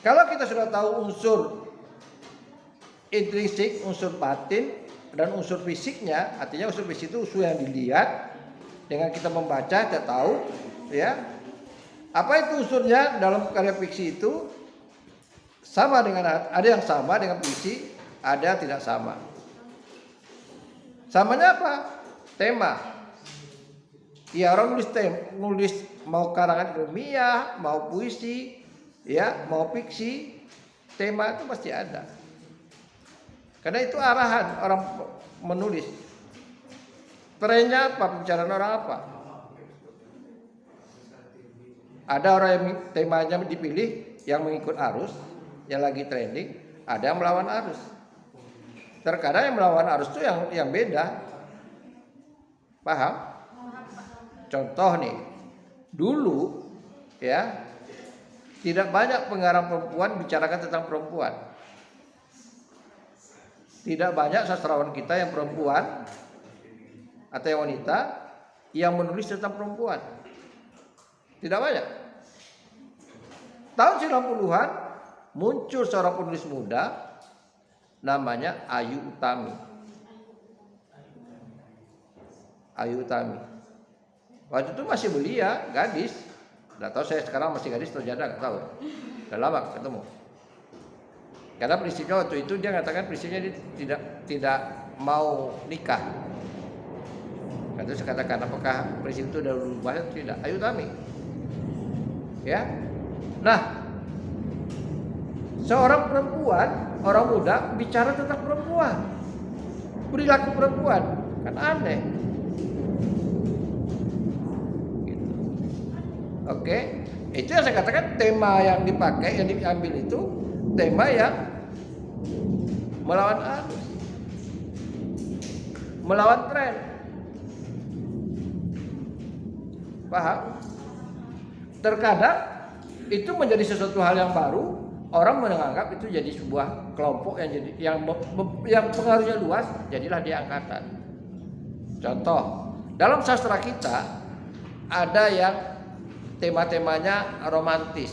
Kalau kita sudah tahu unsur intrinsik, unsur batin, dan unsur fisiknya, artinya unsur fisik itu unsur yang dilihat. Dengan kita membaca, kita tahu, ya, apa itu unsurnya dalam karya fiksi itu sama dengan, ada yang sama dengan fiksi, ada yang tidak sama. Samanya apa? Tema. Ya, orang nulis mau karangan ilmiah, mau puisi, ya, mau fiksi, tema itu pasti ada. Karena itu arahan orang menulis. Trennya apa? Pembicaraan orang apa? Ada orang yang temanya dipilih yang mengikut arus, yang lagi trending, ada yang melawan arus. Terkadang yang melawan arus itu yang beda. Paham? Contoh nih, dulu ya tidak banyak pengarang perempuan bicarakan tentang perempuan. Tidak banyak sastrawan kita yang perempuan atau yang wanita yang menulis tentang perempuan. Tidak banyak. Tahun 90-an muncul seorang penulis muda namanya Ayu Utami. Ayu Utami. Waktu itu masih belia, gadis. Nggak tahu saya sekarang masih gadis atau janda, nggak tahu. Udah lama ketemu. Karena prinsipnya waktu itu dia mengatakan prinsipnya dia tidak mau nikah. Lalu saya katakan apakah prinsip itu sudah berubah atau tidak? Ayu Utami. Ya. Nah, seorang perempuan, orang muda bicara tentang perempuan. Perilaku perempuan, kan aneh. Gitu. Oke, itu yang saya katakan tema yang dipakai, yang diambil itu tema yang melawan arus, melawan tren. Paham? Terkadang itu menjadi sesuatu hal yang baru, orang menganggap itu jadi sebuah kelompok yang pengaruhnya luas, jadilah dia angkatan. Contoh, dalam sastra kita ada yang tema-temanya romantis,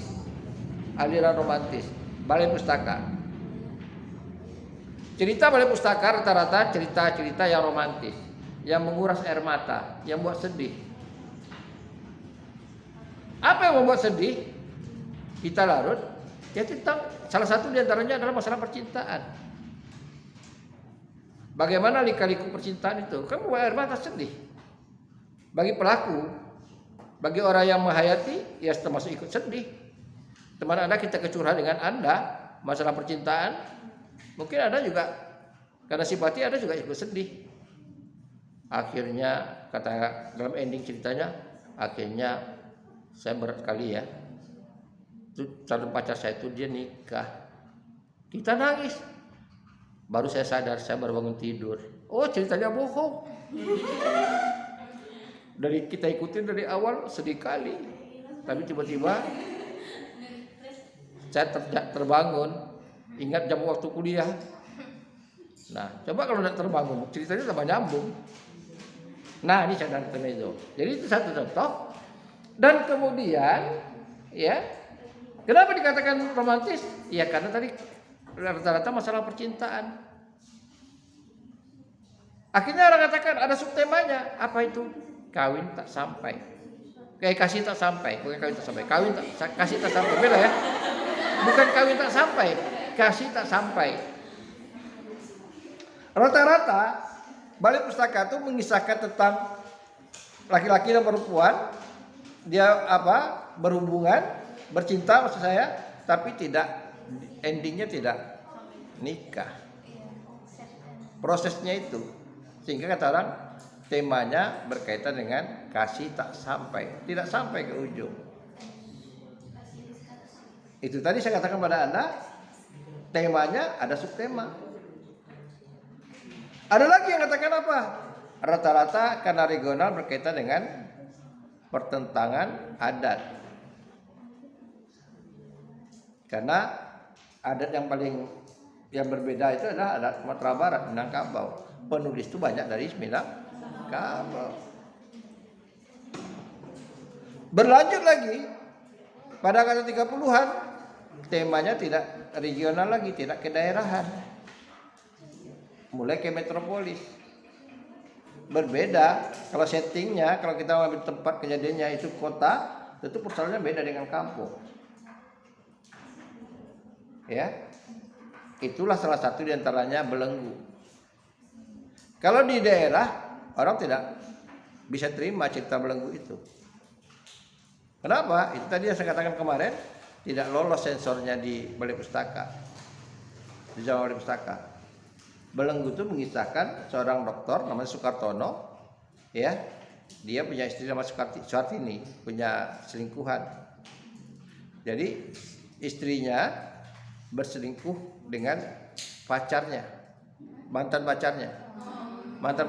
aliran romantis, balai pustaka. Cerita balai pustaka rata-rata cerita-cerita yang romantis, yang menguras air mata, yang buat sedih. Apa yang membuat sedih? Kita larut, ya tentang salah satu diantaranya adalah masalah percintaan. Bagaimana lika-liku percintaan itu? Kan membuat air mata sedih. Bagi pelaku, bagi orang yang menghayati, ya termasuk ikut sedih. Teman Anda kita kecurhat dengan Anda masalah percintaan, mungkin Anda juga karena simpati Anda juga ikut sedih. Akhirnya kata dalam ending ceritanya, akhirnya saya berat kali ya. Itu calon pacar saya itu dia nikah. Kita nangis. Baru saya sadar, saya baru bangun tidur. Oh, ceritanya bohong. Dari kita ikutin dari awal sedih kali. Tapi tiba-tiba saya terbangun. Ingat jam waktu kuliah. Nah, coba kalau tidak terbangun, ceritanya tambah nyambung. Nah, ini cadang intermezzo. Jadi itu satu contoh. Dan kemudian, ya, kenapa dikatakan romantis? Ya karena tadi rata-rata masalah percintaan. Akhirnya orang katakan ada subtemanya. Apa itu? Kawin tak sampai. Kayak kasih tak sampai. Bukan kawin tak sampai. Kasih tak sampai. Beda ya. Bukan kawin tak sampai. Kasih tak sampai. Rata-rata balai pustaka itu mengisahkan tentang laki-laki dan perempuan. Dia berhubungan, bercinta maksud saya, tapi tidak endingnya tidak nikah. Prosesnya itu, sehingga kata orang temanya berkaitan dengan kasih tak sampai, tidak sampai ke ujung. Itu tadi saya katakan pada Anda, temanya ada subtema. Ada lagi yang katakan apa? Rata-rata karena regional berkaitan dengan pertentangan adat. Karena adat yang berbeda itu adalah adat Sumatera Barat, Minangkabau. Penulis itu banyak dari Minangkabau. Berlanjut lagi, pada kata 30-an temanya tidak regional lagi, tidak kedaerahan. Mulai ke metropolis. Berbeda kalau settingnya, kalau kita ambil tempat kejadiannya itu kota, tentu persoalannya beda dengan kampung. Ya. Itulah salah satu diantaranya belenggu. Kalau di daerah orang tidak bisa terima cerita belenggu itu. Kenapa? Itu tadi yang saya katakan kemarin, tidak lolos sensornya di Balai Pustaka, di Jawa Balai Pustaka. Belenggu itu mengisahkan seorang dokter namanya Sukartono, ya, dia punya istri nama Suartini, punya selingkuhan. Jadi istrinya berselingkuh dengan pacarnya, mantan pacarnya, bukan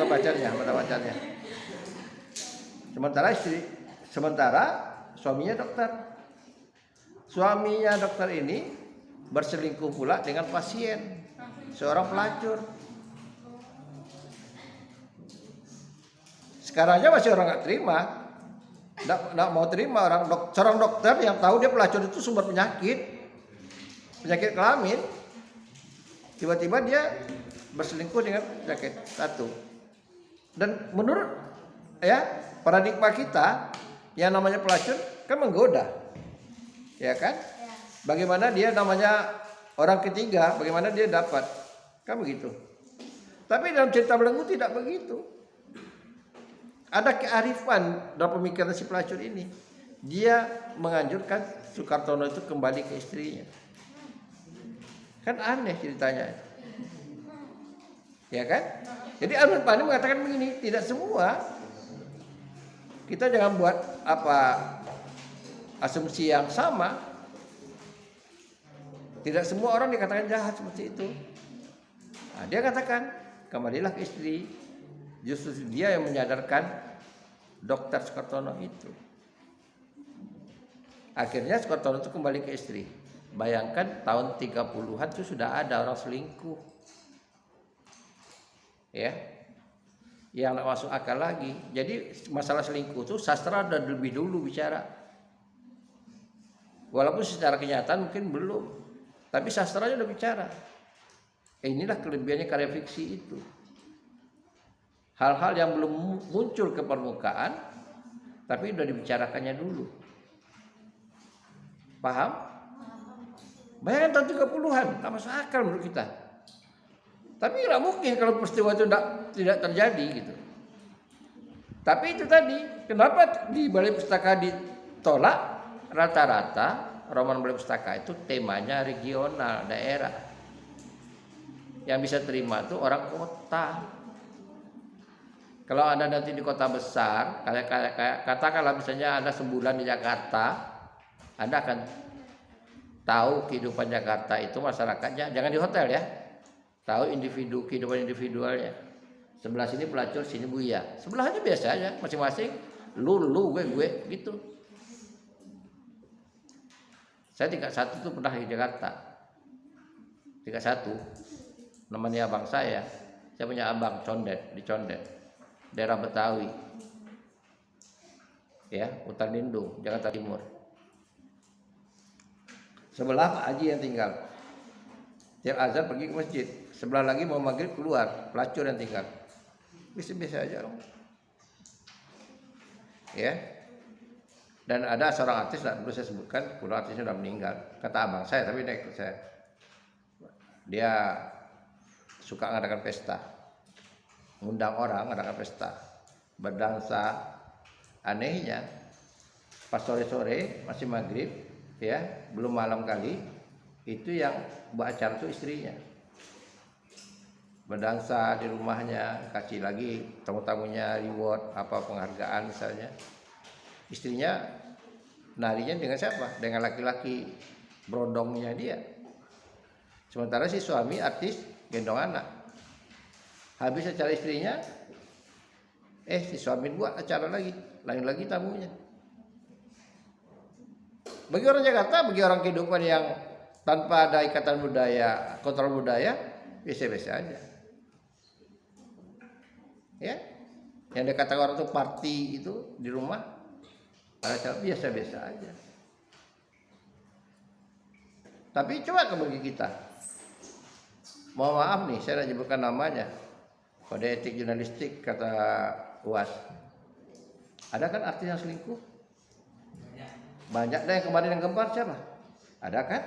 pacarnya. Sementara suaminya dokter. Suaminya dokter ini berselingkuh pula dengan pasien, seorang pelacur. Sekarang aja masih orang nggak terima, nggak mau terima seorang dokter yang tahu dia pelacur itu sumber penyakit kelamin, tiba-tiba dia berselingkuh dengan penyakit satu. Dan menurut paradigma kita yang namanya pelacur kan menggoda, ya kan? Bagaimana dia namanya orang ketiga, bagaimana dia dapat, kan begitu. Tapi dalam cerita belenggu tidak begitu. Ada kearifan dalam pemikiran si pelacur ini. Dia menganjurkan Sukartono itu kembali ke istrinya. Kan aneh ceritanya, ya kan? Jadi Arun Pani mengatakan begini, tidak semua, kita jangan buat asumsi yang sama. Tidak semua orang dikatakan jahat seperti itu. Nah, dia katakan kembalilah ke istri. Justru dia yang menyadarkan dokter Sukartono itu. Akhirnya Sukartono itu kembali ke istri. Bayangkan tahun 30-an itu sudah ada orang selingkuh. Ya. Yang tidak masuk akal lagi. Jadi masalah selingkuh itu sastra sudah lebih dulu bicara. Walaupun secara kenyataan mungkin belum. Tapi sastranya sudah bicara. Inilah kelebihannya karya fiksi itu. Hal-hal yang belum muncul ke permukaan tapi sudah dibicarakannya dulu. Paham? Bayangkan tahun 30-an, tak masuk akal menurut kita. Tapi tidak mungkin kalau peristiwa itu tidak terjadi gitu. Tapi itu tadi, kenapa di Balai Pustaka ditolak? Rata-rata roman Balai Pustaka itu temanya regional, daerah. Yang bisa terima itu orang kota. Kalau Anda nanti di kota besar, katakanlah misalnya Anda sebulan di Jakarta, Anda akan tahu kehidupan Jakarta itu masyarakatnya, jangan di hotel ya. Tahu kehidupan individualnya. Sebelah sini pelacur, sini buaya. Sebelahnya biasa aja, masing-masing lu gue gitu. Saya tingkat 1 tuh pernah di Jakarta. Tingkat 1. Namanya abang saya. Saya punya abang di Condet. Daerah Betawi. Ya, Hutan Lindung, Jakarta Timur. Sebelah Pak Haji yang tinggal. Tiap azan pergi ke masjid. Sebelah lagi mau maghrib keluar, pelacur yang tinggal. Biasa-biasa aja dong. Ya. Dan ada seorang artis, tidak perlu saya sebutkan, kalau artisnya sudah meninggal. Kata abang saya, tapi tidak ikut saya. Dia suka ngadakan pesta. Ngundang orang ngadakan pesta. Berdansa. Anehnya, pas sore-sore, masih maghrib, ya, belum malam kali, itu yang buat acara itu istrinya. Berdansa di rumahnya, kasih lagi tamu-tamunya reward, penghargaan misalnya. Istrinya narinya dengan siapa? Dengan laki-laki berondongnya dia. Sementara si suami artis gendong anak. Habis acara istrinya, si suami buat acara lagi, lain lagi tamunya. Bagi orang Jakarta, bagi orang kehidupan yang tanpa ada ikatan budaya, kontrol budaya, biasa-biasa aja. Ya, yang dikatakan orang itu party itu di rumah, Cara biasa-biasa aja. Tapi coba bagi kita, mohon maaf nih, saya tidak menyebutkan namanya. Kode etik jurnalistik kata UAS. Ada kan artis yang selingkuh? Banyak deh yang kemarin yang gembar siapa? Ada kan?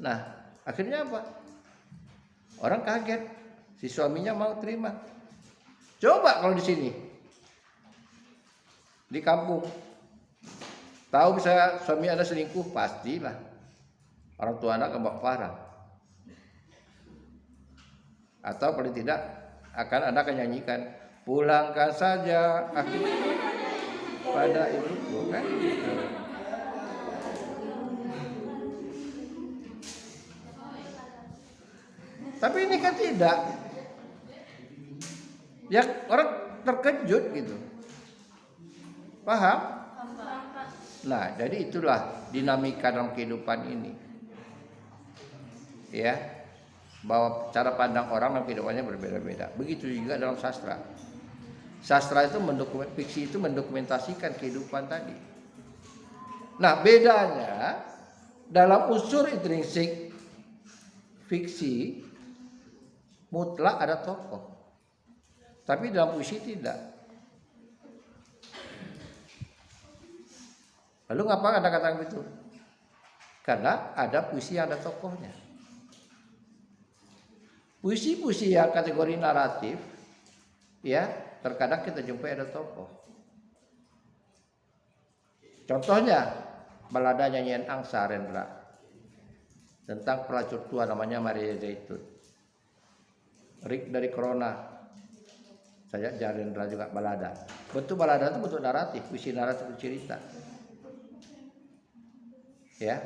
Nah, akhirnya apa? Orang kaget, si suaminya mau terima. Coba kalau di sini, di kampung, tahu bisa suami Anda selingkuh, pastilah orang tua anak akan bawa parah. Atau paling tidak Anda akan nyanyikan, pulangkan saja aku pada ibuku, kan? Tapi ini kan tidak. Ya orang terkejut gitu. Paham? Nah, jadi itulah dinamika dalam kehidupan ini. Ya. Bahwa cara pandang orang dalam kehidupannya berbeda-beda. Begitu juga dalam sastra. Sastra itu fiksi itu mendokumentasikan kehidupan tadi. Nah, bedanya dalam unsur intrinsik fiksi mutlak ada tokoh. Tapi dalam puisi tidak. Lalu ngapa Anda katakan begitu? Karena ada puisi yang ada tokohnya. Puisi-puisi yang kategori naratif, ya terkadang kita jumpai ada tokoh. Contohnya balada nyanyian Angsa Rendra tentang pelacur tua namanya Maria Zaitun. Rik dari Corona, saya Jarendra juga balada. Bentuk balada itu bentuk naratif, puisi naratif cerita. Ya,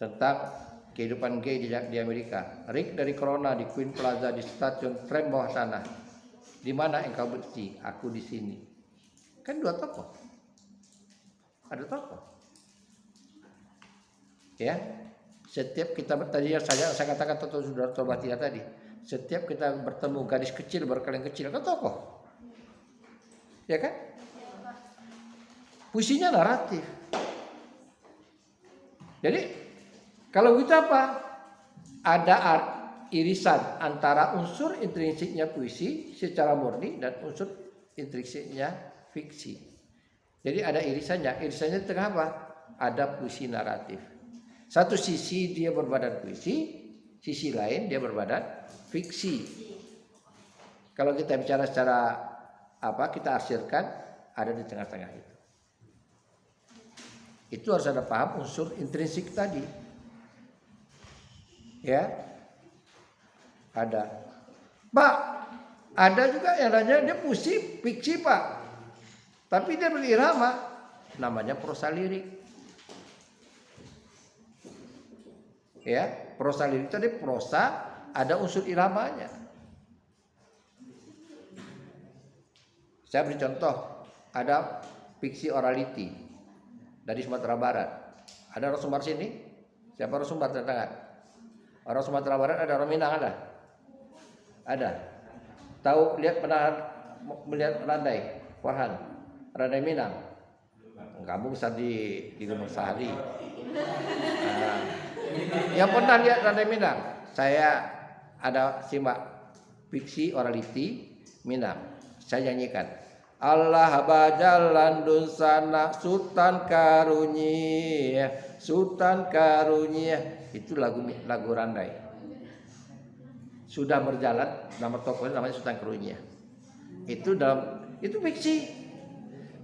tentang kehidupan gay di Amerika. Rick dari Corona di Queen Plaza di stasiun tram bawah tanah. Di mana engkau berdiri? Aku di sini. Kan dua tokoh. Ada tokoh. Ya. Setiap kita tadi saya katakan Toto Sudarto Batia tadi. Setiap kita bertemu gadis kecil berkeliling kecil kan tokoh. Ya kan? Puisinya naratif. Jadi kalau gitu apa? Ada irisan antara unsur intrinsiknya puisi secara murni dan unsur intrinsiknya fiksi. Jadi ada irisannya. Irisannya tengah apa? Ada puisi naratif. Satu sisi dia berbadan puisi, sisi lain dia berbadan fiksi. Kalau kita bicara secara kita arsirkan, ada di tengah-tengah itu. Itu harus ada paham unsur intrinsik tadi. Ya, ada. Pak, ada juga yang nanya dia puisi fiksi Pak, tapi dia berirama, namanya prosa lirik. Ya, prosa lirik tadi prosa ada unsur iramanya. Saya beri contoh, ada fiksi orality dari Sumatera Barat. Ada orang Sumbar sini? Siapa orang Sumbar tangan? Orang Sumatera Barat ada, orang Minang ada? Ada. Tahu melihat Randai, Farhan, Randai Minang. Kamu besar di Gunung Sahari. Yang pernah lihat Randai Minang, saya ada simak fiksi orality Minang. Saya nyanyikan. Allah bajalan sana Sultan Karunia, Sultan Karunia. Itu lagu Randai. Sudah berjalan, nama tokohnya namanya Sultan Karunia. Itu fiksi.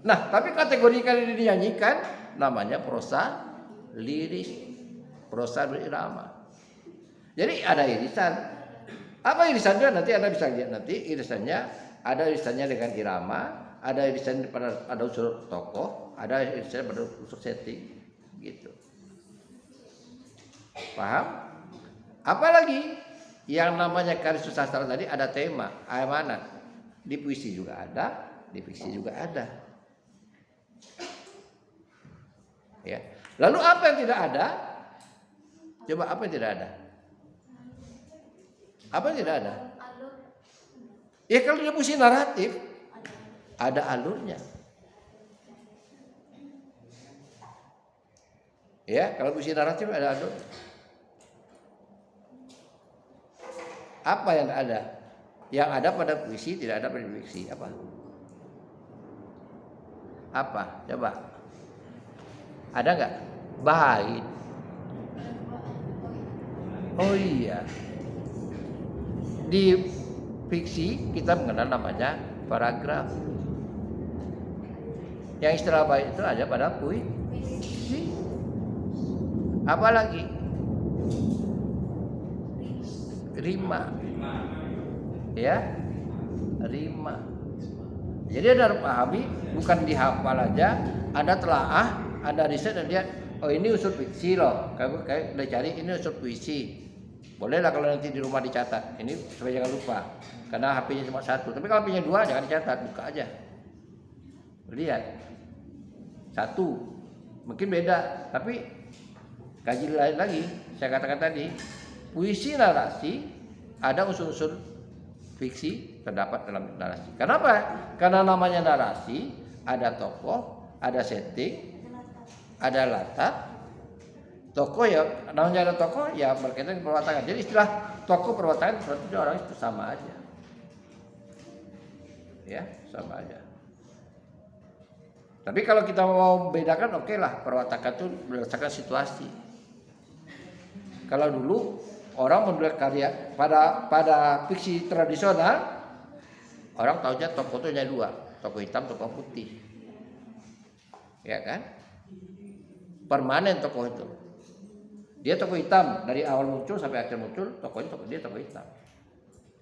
Nah, tapi kategori kali ini dinyanyikan namanya prosa lirik, prosa berirama. Jadi ada irisan. Apa irisannya? Nanti Anda bisa lihat nanti irisannya. Ada irisannya dengan irama, ada irisannya pada unsur tokoh, ada irisannya pada unsur setting, gitu. Paham? Apalagi yang namanya karya sastra tadi ada tema, amanat. Di puisi juga ada, di fiksi juga ada. Ya. Lalu apa yang tidak ada? Coba apa yang tidak ada? Apa yang tidak ada? Ya kalau dia puisi naratif, ada alurnya. Ya, kalau puisi naratif ada apa yang ada? Yang ada pada puisi tidak ada pada fiksi. Apa? Apa? Coba. Ada nggak? Bait. Oh iya. Di fiksi kita mengenal namanya paragraf. Yang istilah bait itu ada pada puisi. Apalagi rima, ya, rima. Jadi ada pahami, bukan dihafal aja, ada telaah, ada riset dan lihat, oh ini unsur fiksi loh, kayak udah cari ini unsur puisi. Bolehlah kalau nanti di rumah dicatat, ini supaya jangan lupa, karena HP-nya cuma satu. Tapi kalau HP-nya 2 jangan dicatat, buka aja. Lihat, satu, mungkin beda, tapi kaji lain lagi. Saya katakan tadi, puisi narasi ada unsur-unsur fiksi terdapat dalam narasi. Kenapa? Karena namanya narasi, ada tokoh, ada setting, ada latar. Tokoh ya, namanya ada tokoh ya berkaitan dengan perwatangan. Jadi istilah tokoh perwatangan berarti orang itu sama aja. Ya, sama aja. Tapi kalau kita mau bedakan, oke lah, perwatakan itu berdasarkan situasi. Kalau dulu orang menulis karya pada fiksi tradisional, orang tahunya tokoh itu hanya 2, tokoh hitam, tokoh putih, ya kan? Permanen tokoh itu. Dia tokoh hitam dari awal muncul sampai akhir muncul, dia tokoh hitam.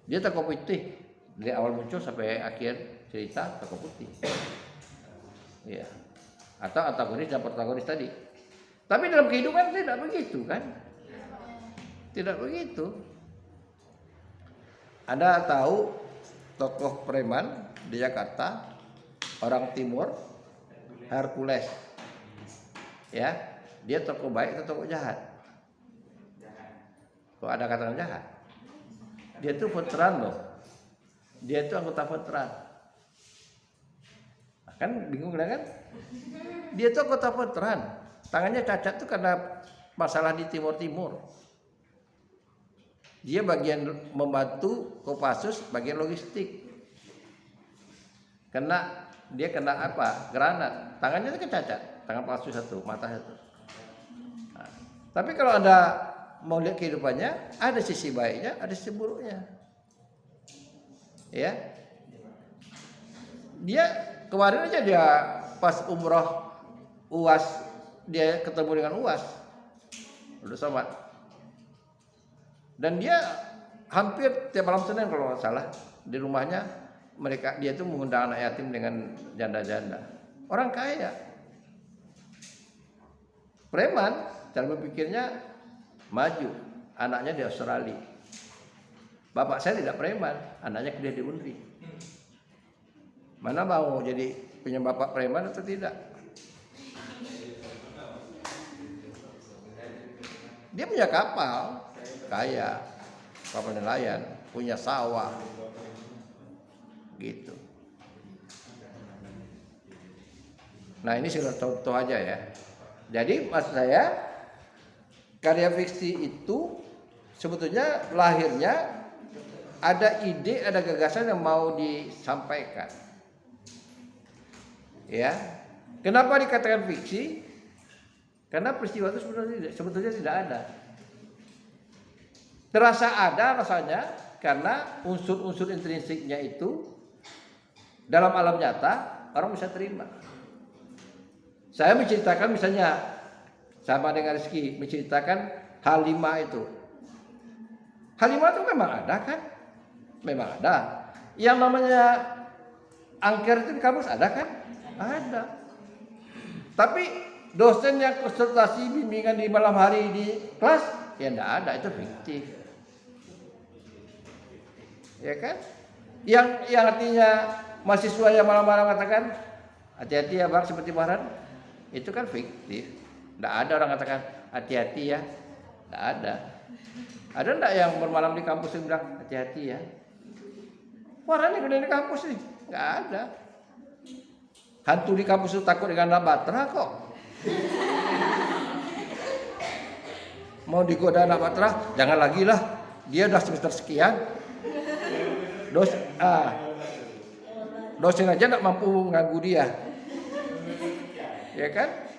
Dia tokoh putih dari awal muncul sampai akhir cerita tokoh putih. Ya. Atau antagonis dan protagonis tadi. Tapi dalam kehidupan tidak begitu kan? Tidak begitu. Anda tahu tokoh preman di Jakarta, orang timur, Hercules. Ya, dia tokoh baik atau tokoh jahat? Kok ada kata jahat? Dia itu veteran loh. Dia itu anggota veteran. Kan bingung kan? Dia itu anggota veteran. Tangannya cacat tuh karena masalah di timur-timur. Dia bagian membantu Kopassus bagian logistik. Dia kena apa? Granat. Tangannya itu cacat. Tangan palsu satu, mata satu. Nah, tapi kalau Anda mau lihat kehidupannya, ada sisi baiknya, ada sisi buruknya. Ya. Dia kemarin aja dia pas umroh UAS, dia ketemu dengan UAS. Udah sama. Dan dia hampir tiap malam Senin kalau nggak salah di rumahnya dia itu mengundang anak yatim dengan janda-janda. Orang kaya. Preman, cara berpikirnya maju, anaknya di Australia. Bapak saya tidak preman, anaknya kuliah di Unri. Mana mau jadi punya bapak preman atau tidak? Dia punya kapal, kaya, kapal nelayan, punya sawah, gitu. Nah ini sudah contoh aja ya. Jadi maksud saya, karya fiksi itu sebetulnya lahirnya ada ide, ada gagasan yang mau disampaikan. Ya, kenapa dikatakan fiksi? Karena peristiwa itu sebetulnya tidak ada. Terasa ada rasanya karena unsur-unsur intrinsiknya itu dalam alam nyata orang bisa terima. Saya menceritakan misalnya sama dengan Rizky menceritakan Halimah itu. Halimah itu memang ada kan? Memang ada. Yang namanya angker itu di kampus ada kan? Ada. Tapi dosen yang konsultasi bimbingan di malam hari di kelas ya enggak ada, itu fiktif. Ya kan? Yang artinya mahasiswa yang malam-malam katakan hati-hati ya Bang seperti Baran, itu kan fiktif. Enggak ada orang katakan hati-hati ya. Enggak ada. Ada enggak yang bermalam di kampus yang bilang hati-hati ya? Baran yang di kampus nih, enggak ada. Hantu di kampus itu takut dengan Batra kok. mau digoda anak patra, jangan lagi lah, dia udah semester sekian, dosen aja nggak mampu nganggu dia, ya kan?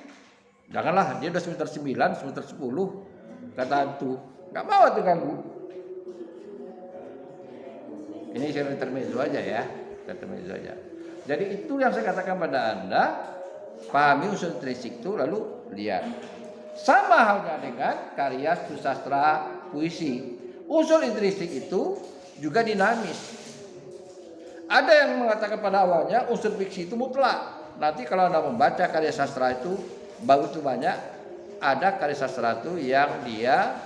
Janganlah, dia udah semester 9, semester 10, kata hantu, nggak mau tuh ganggu. Ini saya intermezzo aja ya, intermezzo aja. Jadi itu yang saya katakan pada Anda, pahami unsur intrinsik itu lalu lihat. Sama halnya dengan karya sastra puisi. Unsur intrinsik itu juga dinamis. Ada yang mengatakan pada awalnya unsur fiksi itu mutlak. Nanti kalau Anda membaca karya sastra itu bagus itu banyak. Ada karya sastra itu yang dia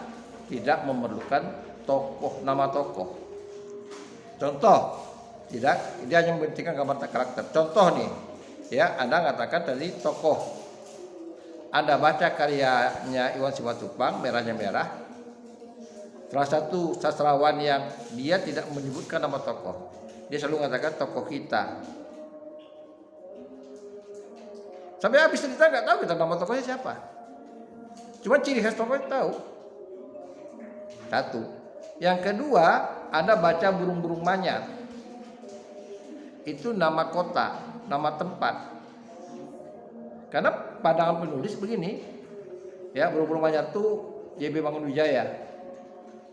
tidak memerlukan tokoh, nama tokoh. Contoh, tidak, dia hanya membuktikan gambar karakter. Contoh nih, ya, Anda katakan tadi tokoh. Anda baca karyanya Iwan Simatupang, Merahnya Merah. Salah satu sastrawan yang dia tidak menyebutkan nama tokoh. Dia selalu mengatakan tokoh kita. Sampai habis cerita nggak tahu kita nama tokohnya siapa. Cuma ciri khas tokohnya tahu. Satu. Yang kedua, Anda baca Burung-Burung Manyar. Itu nama kota, nama tempat. Karena pandangan penulis begini, ya, Burung-Burung Manyar itu JB Mangunwijaya,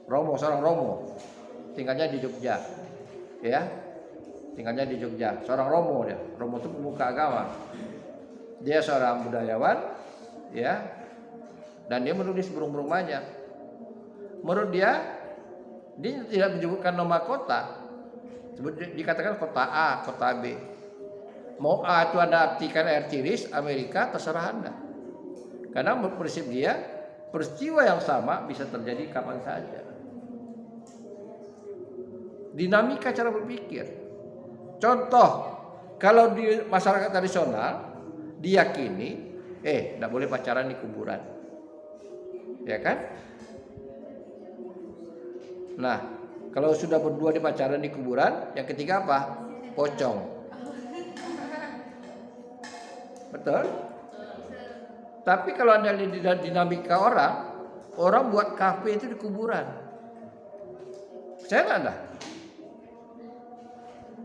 Romo, seorang Romo, tinggalnya di Jogja, ya, tinggalnya di Jogja, seorang Romo dia. Romo itu pemuka agama, dia seorang budayawan, ya, dan dia menulis Burung-Burung Manyar. Menurut dia tidak menyebutkan nama kota, dikatakan kota A, kota B. Mau A itu Anda artikan air tiris, Amerika, terserah Anda. Karena menurut prinsip dia, peristiwa yang sama bisa terjadi kapan saja. Dinamika cara berpikir. Contoh, kalau di masyarakat tradisional diyakini, tidak boleh pacaran di kuburan, ya kan? Nah, kalau sudah berdua di pacaran di kuburan, yang ketiga apa? Pocong. Betul? Tapi kalau Anda lihat dinamika orang buat kafe itu di kuburan. Saya nggak ada.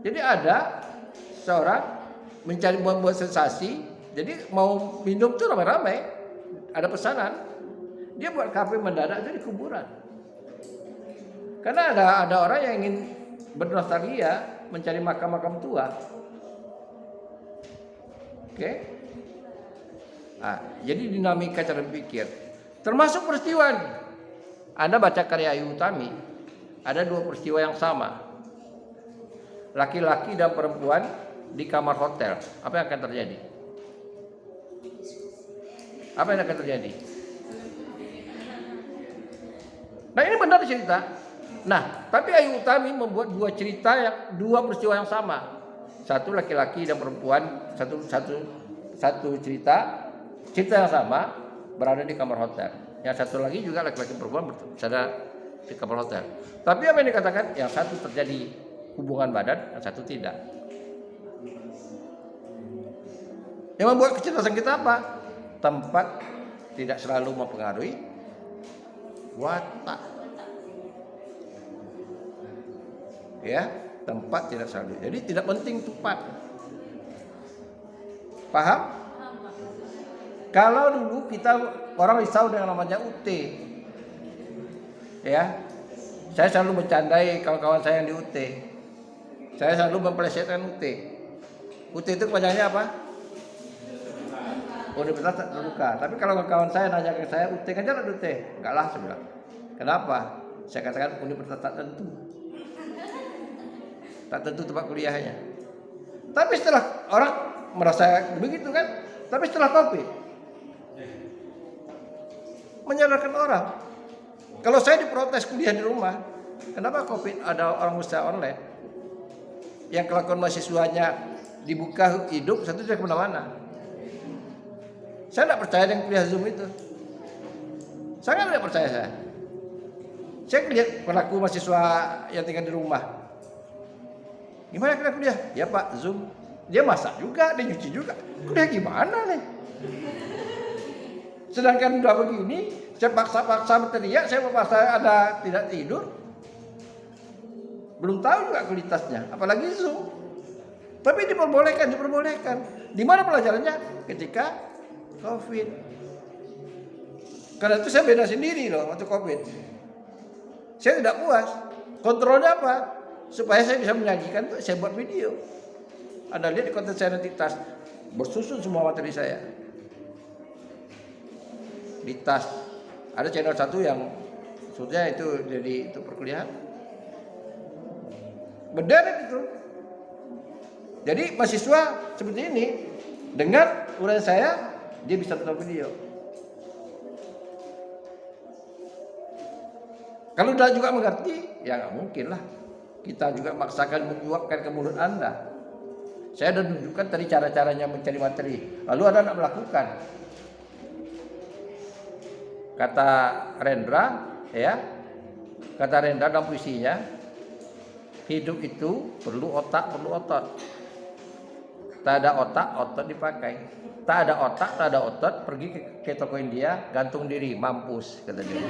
Jadi ada seorang mencari membuat sensasi, jadi mau minum tuh ramai-ramai, ada pesanan, dia buat kafe mendadak itu di kuburan. Karena ada orang yang ingin bernostalgia, mencari makam-makam tua. Oke? Nah, jadi dinamika cara berpikir. Termasuk peristiwa ini. Anda baca karya Ayu Utami, ada dua peristiwa yang sama. Laki-laki dan perempuan di kamar hotel. Apa yang akan terjadi? Apa yang akan terjadi? Nah, ini benar cerita. Nah, tapi Ayu Utami membuat dua peristiwa yang sama. Satu laki-laki dan perempuan, satu cerita yang sama berada di kamar hotel. Yang satu lagi juga laki-laki perempuan berada di kamar hotel. Tapi apa yang dikatakan? Yang satu terjadi hubungan badan, yang satu tidak. Yang membuat kecerdasan kita apa? Tempat tidak selalu mempengaruhi watak. Ya, tempat tidak selalu. Jadi tidak penting tempat. Paham? Kalau dulu kita orang risau dengan namanya UT. Ya. Saya selalu bercandai kawan-kawan saya yang di UT. Saya selalu mempelesetkan UT. UT itu kepanjangannya apa? Universitas terbuka. Tapi kalau kawan saya nanya ke saya, UT kan jalan UT. Enggak lah, saya bilang. Kenapa? Saya katakan universitas tak tentu. Tak tentu tempat kuliahnya. Tapi setelah orang merasa begitu kan, tapi setelah COVID menyadarkan orang. Kalau saya diprotes kuliah di rumah, kenapa COVID ada orang usaha online yang kelakuan mahasiswanya dibuka hidup, satu tidak kemana-mana. Saya tidak percaya dengan kuliah Zoom itu. Sangat tidak percaya saya. Saya lihat pelaku mahasiswa yang tinggal di rumah. Gimana kira kuliah? Ya Pak, Zoom. Dia masak juga, dia nyuci juga. Kuliah gimana nih? Sedangkan udah begini, saya paksa-paksa teriak, saya memaksa ada tidak tidur. Belum tahu juga kualitasnya, apalagi Zoom. Tapi diperbolehkan. Di mana pelajarannya? Ketika COVID. Karena itu saya beda sendiri loh waktu COVID. Saya tidak puas. Kontrolnya apa? Supaya saya bisa menyajikan itu, saya buat video. Anda lihat di konten saya nanti tas, bersusun semua materi saya. Di tas ada channel satu yang maksudnya itu jadi itu perkuliahan berderet itu. Jadi mahasiswa seperti ini dengan uraian saya dia bisa tonton video. Kalau udah juga mengerti ya nggak mungkin lah kita juga maksakan menyuapkan ke mulut Anda. Saya sudah tunjukkan tadi cara-caranya mencari materi, lalu Anda nak melakukan. Kata Rendra, ya, kata Rendra dalam puisinya, hidup itu perlu otak, perlu otot. Tak ada otak, otot dipakai. Tak ada otak, tak ada otot, pergi ke toko India, gantung diri, mampus, kata dia.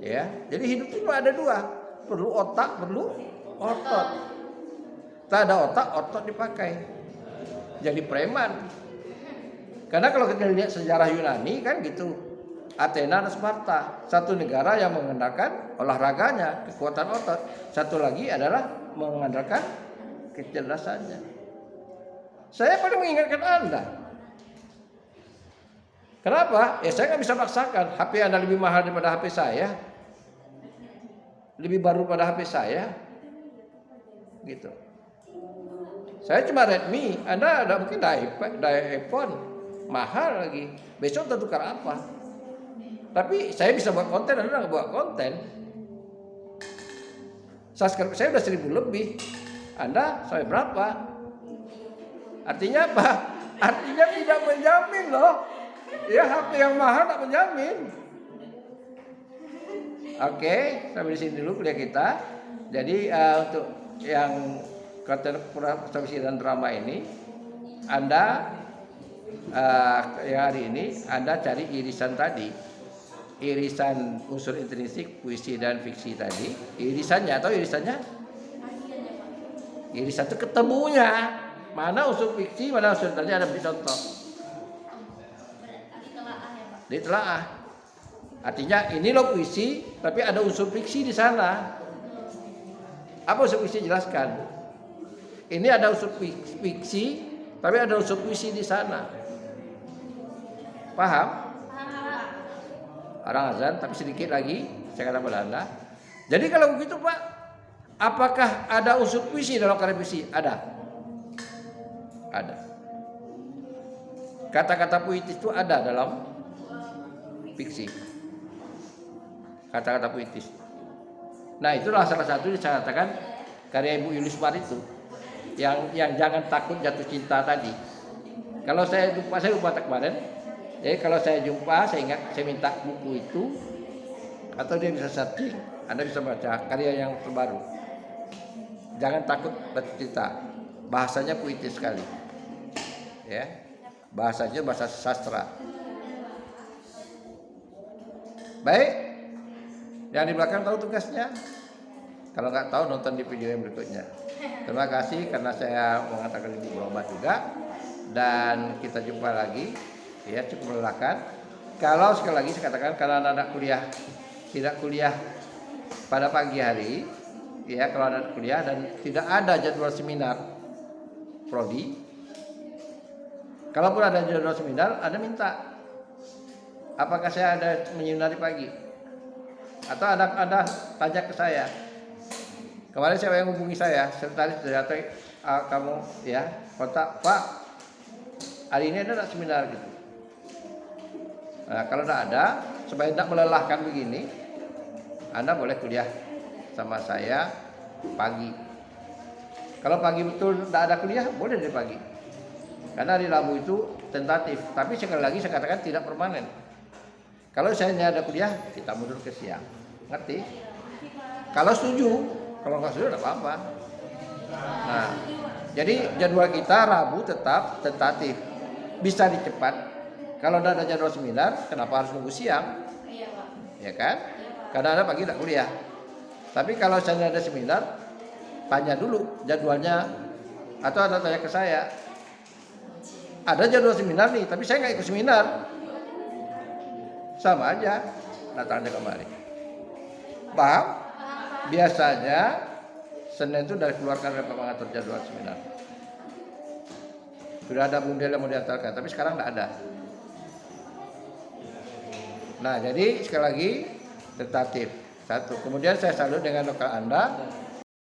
Ya, jadi hidup itu ada dua, perlu otak, perlu otot. Tak ada otak, otot dipakai. Jadi preman. Karena kalau kita lihat sejarah Yunani kan gitu. Athena dan Sparta, satu negara yang mengandalkan olahraganya, kekuatan otot. Satu lagi adalah mengandalkan kecerdasannya. Saya paling mengingatkan Anda. Kenapa? Ya saya nggak bisa paksakan. HP Anda lebih mahal daripada HP saya. Lebih baru pada HP saya. Gitu. Saya cuma Redmi, Anda ada mungkin iPhone. Mahal lagi. Besok kita tukar apa? Tapi saya bisa buat konten, Anda nggak buat konten. Subscribe saya udah 1000 lebih. Anda sampai berapa? Artinya apa? Artinya tidak menjamin loh. Ya HP yang mahal tak menjamin. Oke, sampai di sini dulu kuliah kita. Jadi untuk yang konten puisi dan drama ini, Anda yang hari ini Anda cari irisan tadi, irisan unsur intrinsik puisi dan fiksi tadi, irisannya atau irisannya, irisan itu ketemunya mana unsur fiksi mana unsur tadi ada contoh, ditelaah. Artinya ini loh puisi tapi ada unsur fiksi di sana. Apa unsur fiksi? Jelaskan. Ini ada unsur fiksi tapi ada unsur puisi di sana. Paham? Orang azan, tapi sedikit lagi saya kata pada Anda. Jadi kalau begitu Pak, apakah ada unsur puisi dalam karya puisi? Ada. Ada. Kata-kata puitis itu ada dalam fiksi. Kata-kata puitis. Nah itulah salah satu yang saya katakan karya Ibu Yulis Mar itu. Yang jangan takut jatuh cinta tadi. Kalau saya lupa kemarin. Jadi kalau saya jumpa, saya ingat, saya minta buku itu, atau dia bisa searching, Anda bisa baca karya yang terbaru. Jangan takut jatuh cinta, bahasanya puitis sekali, ya, bahasanya bahasa sastra. Baik, yang di belakang tahu tugasnya. Kalau nggak tahu nonton di video yang berikutnya. Terima kasih karena saya mengatakan Ibu berobat juga, dan kita jumpa lagi. Ya cukup melelahkan. Kalau sekali lagi saya katakan kalau anak-anak kuliah tidak kuliah pada pagi hari, ya kalau anak kuliah dan tidak ada jadwal seminar prodi, kalaupun ada jadwal seminar, Anda minta apakah saya ada menyinari pagi, atau Anda tanya ke saya. Kemarin saya yang hubungi saya, sekretaris dari kamu ya kontak Pak, hari ini ada seminar gitu. Nah, kalau tidak ada, supaya tidak melelahkan begini, Anda boleh kuliah sama saya pagi. Kalau pagi betul tidak ada kuliah, boleh dari pagi. Karena hari Rabu itu tentatif, tapi sekali lagi saya katakan tidak permanen. Kalau saya ada kuliah, kita mundur ke siang. Ngerti? Kalau setuju, kalau nggak setuju tidak apa-apa. Nah, jadi jadwal kita Rabu tetap tentatif. bisa dicepat. Kalau udah ada jadwal seminar, kenapa harus nunggu siang? Iya Pak. Ya kan? Iya Pak. Kadang-kadang pagi tidak kuliah. Tapi kalau saya ada seminar, tanya dulu jadwalnya, atau ada tanya ke saya. Ada jadwal seminar nih, tapi saya nggak ikut seminar. Sama aja, datangnya kemari. Paham? Biasanya Senin itu dari keluarkan oleh Pak mengatur jadwal seminar. Sudah ada bundel yang mau diantarkan, tapi sekarang tidak ada. Nah, jadi sekali lagi tentatif. Satu. Kemudian saya salut dengan lokal Anda.